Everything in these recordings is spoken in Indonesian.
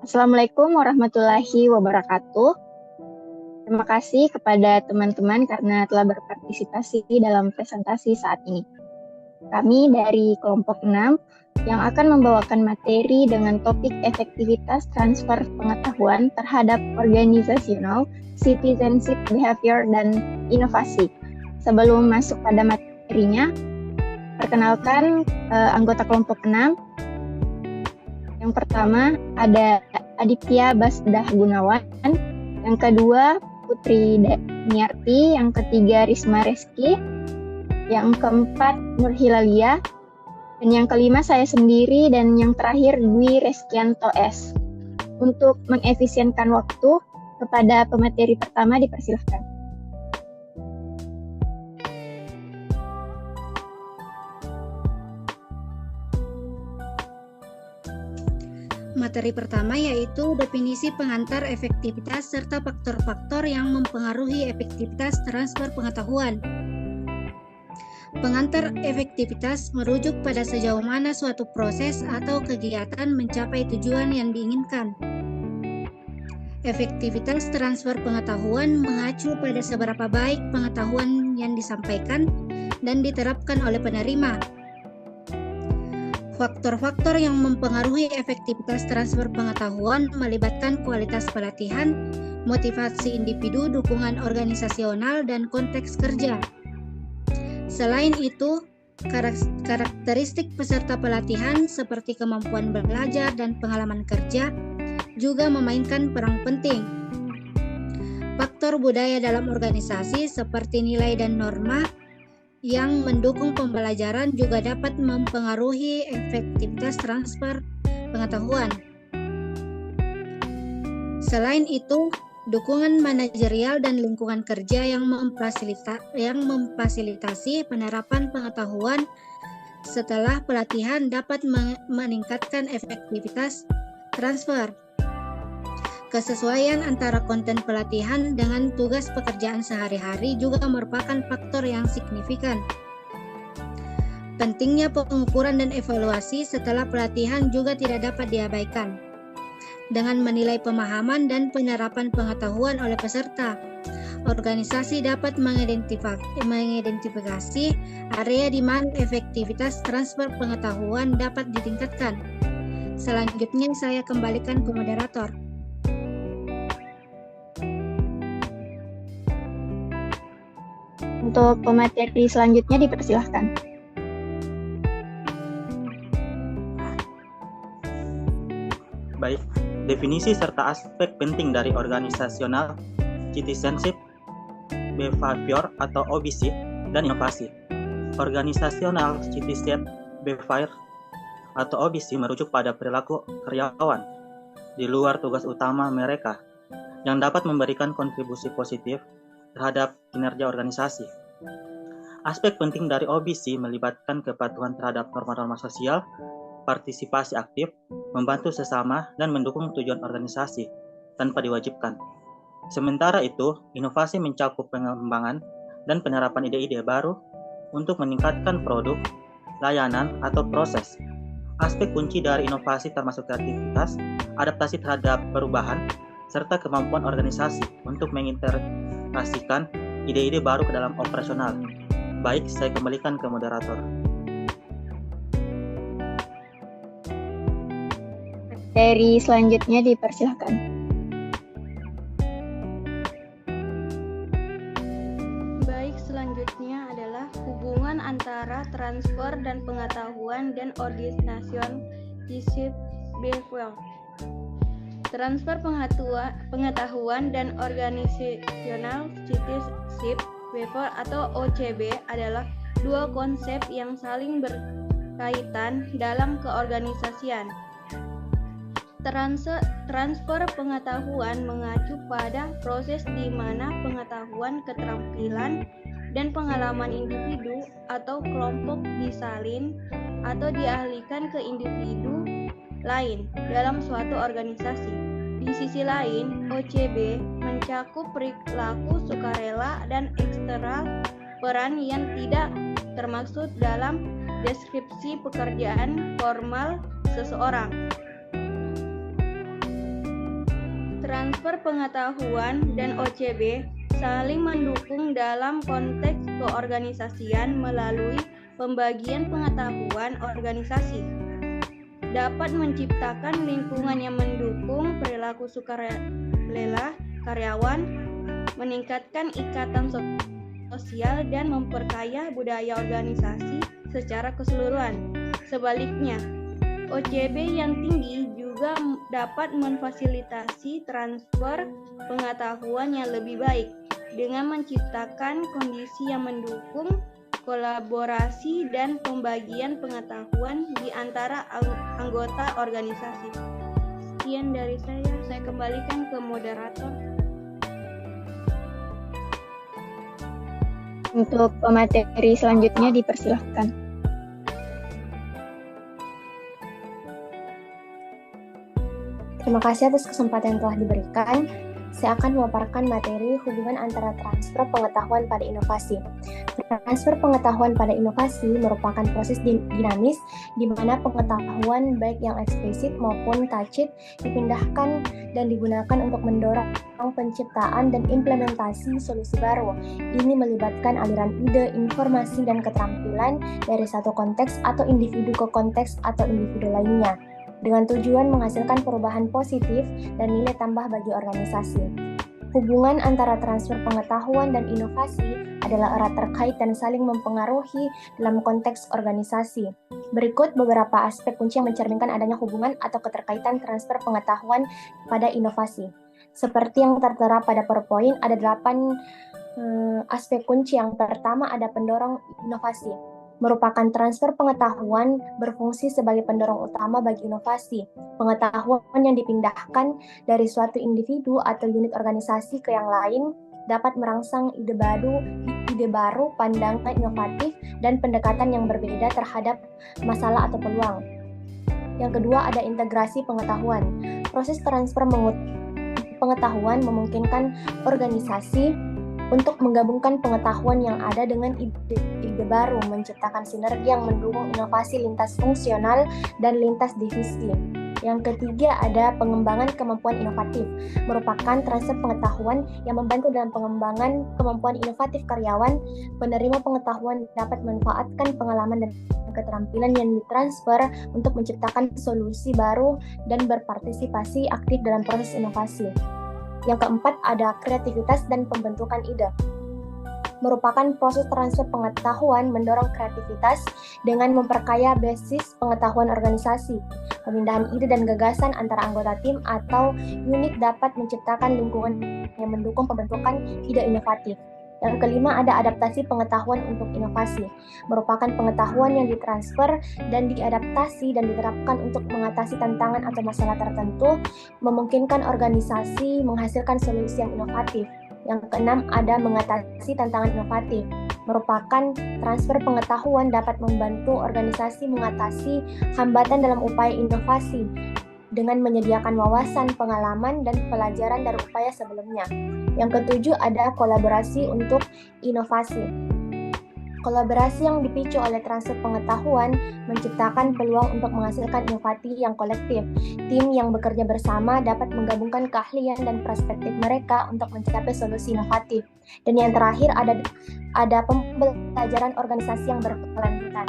Assalamualaikum warahmatullahi wabarakatuh. Terima kasih kepada teman-teman karena telah berpartisipasi dalam presentasi saat ini. Kami dari kelompok 6 yang akan membawakan materi dengan topik efektivitas transfer pengetahuan terhadap organisasional, citizenship, behavior, dan inovasi. Sebelum masuk pada materinya, perkenalkan anggota kelompok 6. Yang pertama ada Aditya Basdah Gunawan, yang kedua Putri Daniarti, yang ketiga Risma Reski, yang keempat Nur Hilalia, dan yang kelima saya sendiri, dan yang terakhir Dwi Reskianto S. Untuk mengefisienkan waktu, kepada pemateri pertama dipersilahkan. Materi pertama yaitu definisi pengantar efektivitas serta faktor-faktor yang mempengaruhi efektivitas transfer pengetahuan. Pengantar efektivitas merujuk pada sejauh mana suatu proses atau kegiatan mencapai tujuan yang diinginkan. Efektivitas transfer pengetahuan mengacu pada seberapa baik pengetahuan yang disampaikan dan diterapkan oleh penerima. Faktor-faktor yang mempengaruhi efektivitas transfer pengetahuan melibatkan kualitas pelatihan, motivasi individu, dukungan organisasional, dan konteks kerja. Selain itu, karakteristik peserta pelatihan seperti kemampuan belajar dan pengalaman kerja juga memainkan peran penting. Faktor budaya dalam organisasi seperti nilai dan norma yang mendukung pembelajaran juga dapat mempengaruhi efektivitas transfer pengetahuan. Selain itu, dukungan manajerial dan lingkungan kerja yang memfasilitasi penerapan pengetahuan setelah pelatihan dapat meningkatkan efektivitas transfer. Kesesuaian antara konten pelatihan dengan tugas pekerjaan sehari-hari juga merupakan faktor yang signifikan. Pentingnya pengukuran dan evaluasi setelah pelatihan juga tidak dapat diabaikan. Dengan menilai pemahaman dan penerapan pengetahuan oleh peserta, organisasi dapat mengidentifikasi area di mana efektivitas transfer pengetahuan dapat ditingkatkan. Selanjutnya saya kembalikan ke moderator. Untuk pemateri selanjutnya dipersilahkan. Baik, definisi serta aspek penting dari organisasional, citizenship, behavior atau OBC, dan inovasi. Organisasional, citizenship, behavior atau OBC merujuk pada perilaku karyawan di luar tugas utama mereka yang dapat memberikan kontribusi positif terhadap kinerja organisasi. Aspek penting dari OBC melibatkan kepatuhan terhadap norma-norma sosial, partisipasi aktif, membantu sesama, dan mendukung tujuan organisasi tanpa diwajibkan. Sementara itu, inovasi mencakup pengembangan dan penerapan ide-ide baru untuk meningkatkan produk, layanan, atau proses. Aspek kunci dari inovasi termasuk kreativitas, adaptasi terhadap perubahan, serta kemampuan organisasi untuk mengintegrasikan ide-ide baru ke dalam operasional. Baik, saya kembalikan ke moderator. Dari selanjutnya dipersilahkan. Baik, selanjutnya adalah hubungan antara transfer dan pengetahuan dan organizational behavior. Transfer pengetahuan dan organizational citizenship behavior atau OCB adalah dua konsep yang saling berkaitan dalam keorganisasian. Transfer pengetahuan mengacu pada proses di mana pengetahuan, keterampilan, dan pengalaman individu atau kelompok disalin atau dialihkan ke individu lain dalam suatu organisasi. Di sisi lain, OCB mencakup perilaku sukarela dan eksternal peran yang tidak termaksud dalam deskripsi pekerjaan formal seseorang. transfer pengetahuan dan OCB saling mendukung dalam konteks keorganisasian melalui pembagian pengetahuan organisasi. Dapat menciptakan lingkungan yang mendukung perilaku sukarela karyawan, meningkatkan ikatan sosial, dan memperkaya budaya organisasi secara keseluruhan. Sebaliknya, OCB yang tinggi juga dapat memfasilitasi transfer pengetahuan yang lebih baik dengan menciptakan kondisi yang mendukung kolaborasi dan pembagian pengetahuan di antara anggota organisasi. Sekian dari saya kembalikan ke moderator. Untuk pemateri selanjutnya dipersilahkan. Terima kasih atas kesempatan yang telah diberikan. Saya akan memaparkan materi hubungan antara transfer pengetahuan pada inovasi. Transfer pengetahuan pada inovasi merupakan proses dinamis di mana pengetahuan baik yang eksplisit maupun tacit dipindahkan dan digunakan untuk mendorong penciptaan dan implementasi solusi baru. Ini melibatkan aliran ide, informasi, dan keterampilan dari satu konteks atau individu ke konteks atau individu lainnya, dengan tujuan menghasilkan perubahan positif dan nilai tambah bagi organisasi. Hubungan antara transfer pengetahuan dan inovasi adalah erat terkait dan saling mempengaruhi dalam konteks organisasi. Berikut beberapa aspek kunci yang mencerminkan adanya hubungan atau keterkaitan transfer pengetahuan pada inovasi. Seperti yang tertera pada PowerPoint, ada 8 aspek kunci. Yang pertama ada pendorong inovasi. Merupakan transfer pengetahuan berfungsi sebagai pendorong utama bagi inovasi. Pengetahuan yang dipindahkan dari suatu individu atau unit organisasi ke yang lain dapat merangsang ide baru, pandangan inovatif, dan pendekatan yang berbeda terhadap masalah atau peluang. Yang kedua ada integrasi pengetahuan. Proses transfer pengetahuan memungkinkan organisasi untuk menggabungkan pengetahuan yang ada dengan ide baru, menciptakan sinergi yang mendukung inovasi lintas fungsional dan lintas divisi. Yang ketiga ada pengembangan kemampuan inovatif, merupakan transfer pengetahuan yang membantu dalam pengembangan kemampuan inovatif karyawan. Penerima pengetahuan dapat memanfaatkan pengalaman dan keterampilan yang ditransfer untuk menciptakan solusi baru dan berpartisipasi aktif dalam proses inovasi. Yang keempat ada kreativitas dan pembentukan ide. Merupakan proses transfer pengetahuan mendorong kreativitas dengan memperkaya basis pengetahuan organisasi. Pemindahan ide dan gagasan antara anggota tim atau unit dapat menciptakan lingkungan yang mendukung pembentukan ide inovatif. Yang kelima ada adaptasi pengetahuan untuk inovasi. Merupakan pengetahuan yang ditransfer dan diadaptasi dan diterapkan untuk mengatasi tantangan atau masalah tertentu, memungkinkan organisasi menghasilkan solusi yang inovatif. Yang keenam ada mengatasi tantangan inovatif. Merupakan transfer pengetahuan dapat membantu organisasi mengatasi hambatan dalam upaya inovasi dengan menyediakan wawasan, pengalaman, dan pelajaran dari upaya sebelumnya. Yang ketujuh ada kolaborasi untuk inovasi. Kolaborasi yang dipicu oleh transfer pengetahuan menciptakan peluang untuk menghasilkan inovasi yang kolektif. Tim yang bekerja bersama dapat menggabungkan keahlian dan perspektif mereka untuk mencapai solusi inovatif. Dan yang terakhir ada pembelajaran organisasi yang berkelanjutan.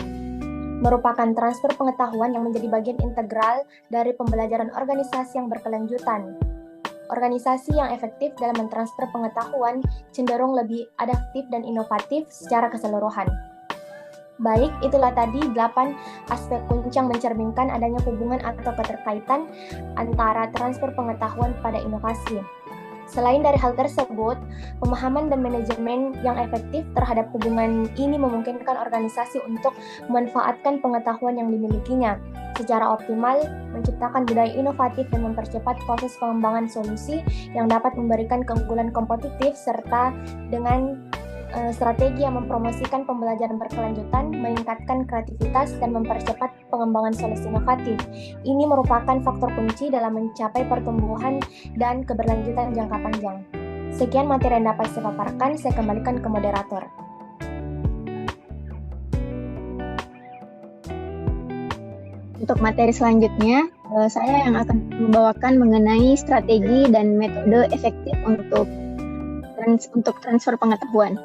Merupakan transfer pengetahuan yang menjadi bagian integral dari pembelajaran organisasi yang berkelanjutan. Organisasi yang efektif dalam mentransfer pengetahuan cenderung lebih adaptif dan inovatif secara keseluruhan. Baik, itulah tadi 8 aspek kunci yang mencerminkan adanya hubungan atau keterkaitan antara transfer pengetahuan pada inovasi. Selain dari hal tersebut, pemahaman dan manajemen yang efektif terhadap hubungan ini memungkinkan organisasi untuk memanfaatkan pengetahuan yang dimilikinya secara optimal, menciptakan budaya inovatif dan mempercepat proses pengembangan solusi yang dapat memberikan keunggulan kompetitif serta dengan strategi yang mempromosikan pembelajaran berkelanjutan, meningkatkan kreativitas, dan mempercepat pengembangan solusi inovatif. Ini merupakan faktor kunci dalam mencapai pertumbuhan dan keberlanjutan jangka panjang. Sekian materi yang dapat saya paparkan, saya kembalikan ke moderator. Untuk materi selanjutnya, Saya yang akan membawakan mengenai strategi dan metode efektif untuk transfer pengetahuan.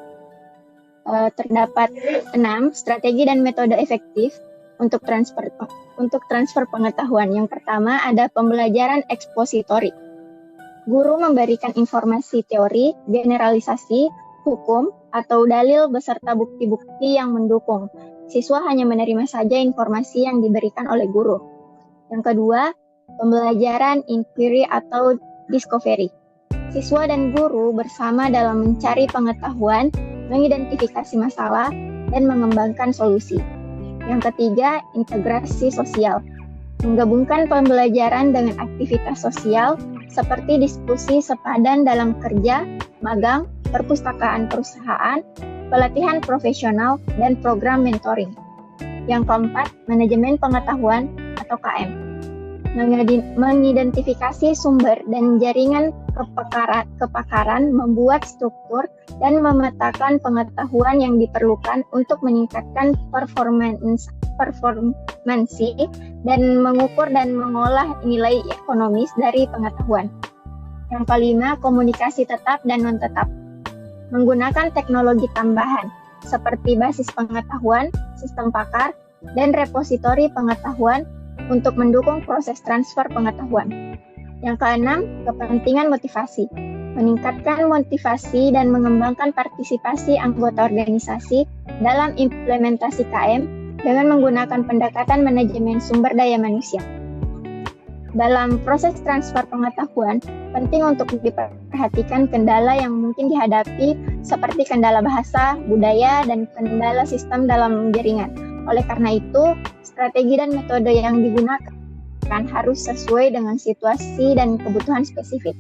Terdapat 6 strategi dan metode efektif untuk transfer pengetahuan. Yang pertama ada pembelajaran ekspositori. Guru memberikan informasi teori, generalisasi, hukum, atau dalil beserta bukti-bukti yang mendukung. Siswa hanya menerima saja informasi yang diberikan oleh guru. Yang kedua, pembelajaran inquiry atau discovery. Siswa dan guru bersama dalam mencari pengetahuan, mengidentifikasi masalah, dan mengembangkan solusi. Yang ketiga, integrasi sosial. Menggabungkan pembelajaran dengan aktivitas sosial seperti diskusi sepadan dalam kerja, magang, perpustakaan perusahaan, pelatihan profesional, dan program mentoring. Yang keempat, manajemen pengetahuan atau KM. Mengidentifikasi sumber dan jaringan kepakaran, membuat struktur, dan memetakan pengetahuan yang diperlukan untuk meningkatkan performansi dan mengukur dan mengolah nilai ekonomis dari pengetahuan. Yang kelima, komunikasi tetap dan non-tetap. Menggunakan teknologi tambahan seperti basis pengetahuan, sistem pakar, dan repositori pengetahuan untuk mendukung proses transfer pengetahuan. Yang keenam, kepentingan motivasi. Meningkatkan motivasi dan mengembangkan partisipasi anggota organisasi dalam implementasi KM dengan menggunakan pendekatan manajemen sumber daya manusia. Dalam proses transfer pengetahuan, penting untuk diperhatikan kendala yang mungkin dihadapi seperti kendala bahasa, budaya, dan kendala sistem dalam jaringan. Oleh karena itu, strategi dan metode yang digunakan harus sesuai dengan situasi dan kebutuhan spesifik.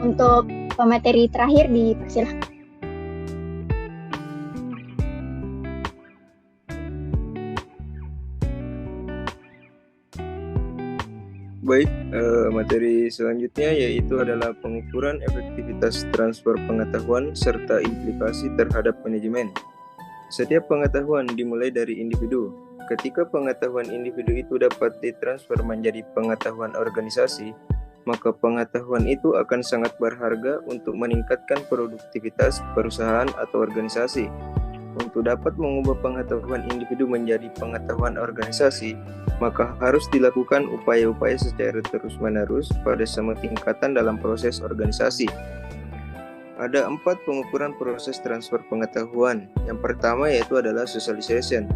Untuk pemateri terakhir dipersilakan. Baik, materi selanjutnya yaitu adalah pengukuran efektivitas transfer pengetahuan serta implikasi terhadap manajemen. Setiap pengetahuan dimulai dari individu. Ketika pengetahuan individu itu dapat ditransfer menjadi pengetahuan organisasi, maka pengetahuan itu akan sangat berharga untuk meningkatkan produktivitas perusahaan atau organisasi. Untuk dapat mengubah pengetahuan individu menjadi pengetahuan organisasi, maka harus dilakukan upaya-upaya secara terus-menerus pada semua tingkatan dalam proses organisasi. Ada 4 pengukuran proses transfer pengetahuan. Yang pertama yaitu adalah socialization,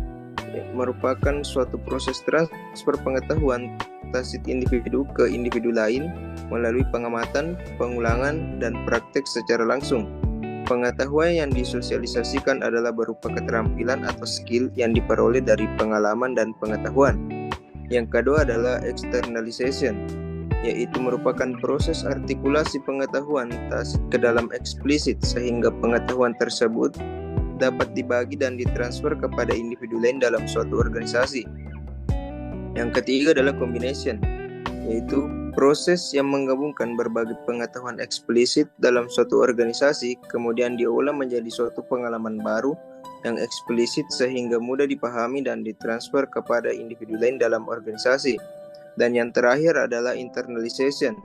merupakan suatu proses transfer pengetahuan tasit individu ke individu lain melalui pengamatan, pengulangan, dan praktek secara langsung. Pengetahuan yang disosialisasikan adalah berupa keterampilan atau skill yang diperoleh dari pengalaman dan pengetahuan. Yang kedua adalah externalization, yaitu merupakan proses artikulasi pengetahuan tasit ke dalam eksplisit sehingga pengetahuan tersebut dapat dibagi dan ditransfer kepada individu lain dalam suatu organisasi. Yang ketiga adalah combination, yaitu proses yang menggabungkan berbagai pengetahuan eksplisit dalam suatu organisasi kemudian diolah menjadi suatu pengalaman baru yang eksplisit sehingga mudah dipahami dan ditransfer kepada individu lain dalam organisasi. Dan yang terakhir adalah internalization,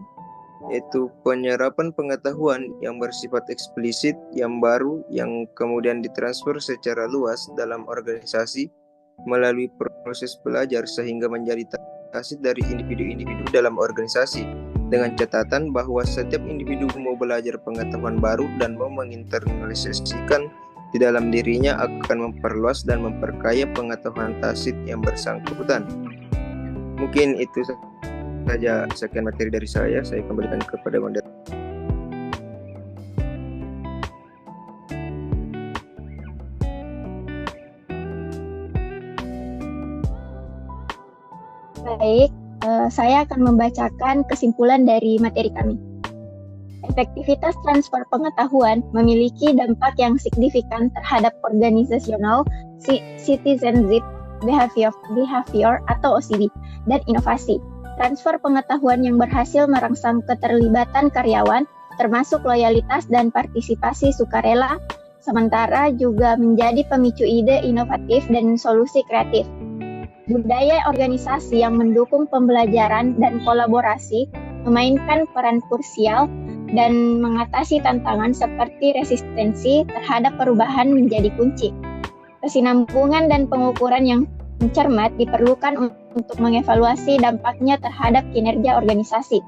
yaitu penyerapan pengetahuan yang bersifat eksplisit yang baru yang kemudian ditransfer secara luas dalam organisasi melalui proses belajar sehingga menjadi tasit dari individu-individu dalam organisasi, dengan catatan bahwa setiap individu mau belajar pengetahuan baru dan mau menginternalisasikan di dalam dirinya akan memperluas dan memperkaya pengetahuan tasit yang bersangkutan. Mungkin itu saja, sekian materi dari saya kembalikan kepada moderator. Baik, saya akan membacakan kesimpulan dari materi kami. Efektivitas transfer pengetahuan memiliki dampak yang signifikan terhadap organizasional, citizenship, behavior atau OCB, dan inovasi. Transfer pengetahuan yang berhasil merangsang keterlibatan karyawan, termasuk loyalitas dan partisipasi sukarela, sementara juga menjadi pemicu ide inovatif dan solusi kreatif. budaya organisasi yang mendukung pembelajaran dan kolaborasi memainkan peran krusial dan mengatasi tantangan seperti resistensi terhadap perubahan menjadi kunci. Kesinambungan dan pengukuran yang cermat diperlukan untuk mengevaluasi dampaknya terhadap kinerja organisasi.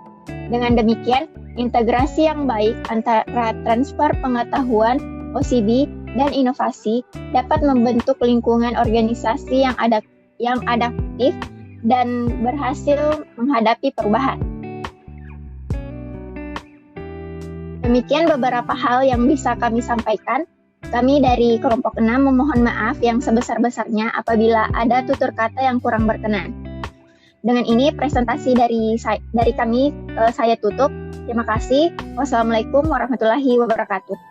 Dengan demikian, integrasi yang baik antara transfer pengetahuan, OCB, dan inovasi dapat membentuk lingkungan organisasi yang adaptif dan berhasil menghadapi perubahan. Demikian beberapa hal yang bisa kami sampaikan. Kami dari kelompok 6 memohon maaf yang sebesar-besarnya apabila ada tutur kata yang kurang berkenan. Dengan ini presentasi dari kami saya tutup. Terima kasih. Wassalamualaikum warahmatullahi wabarakatuh.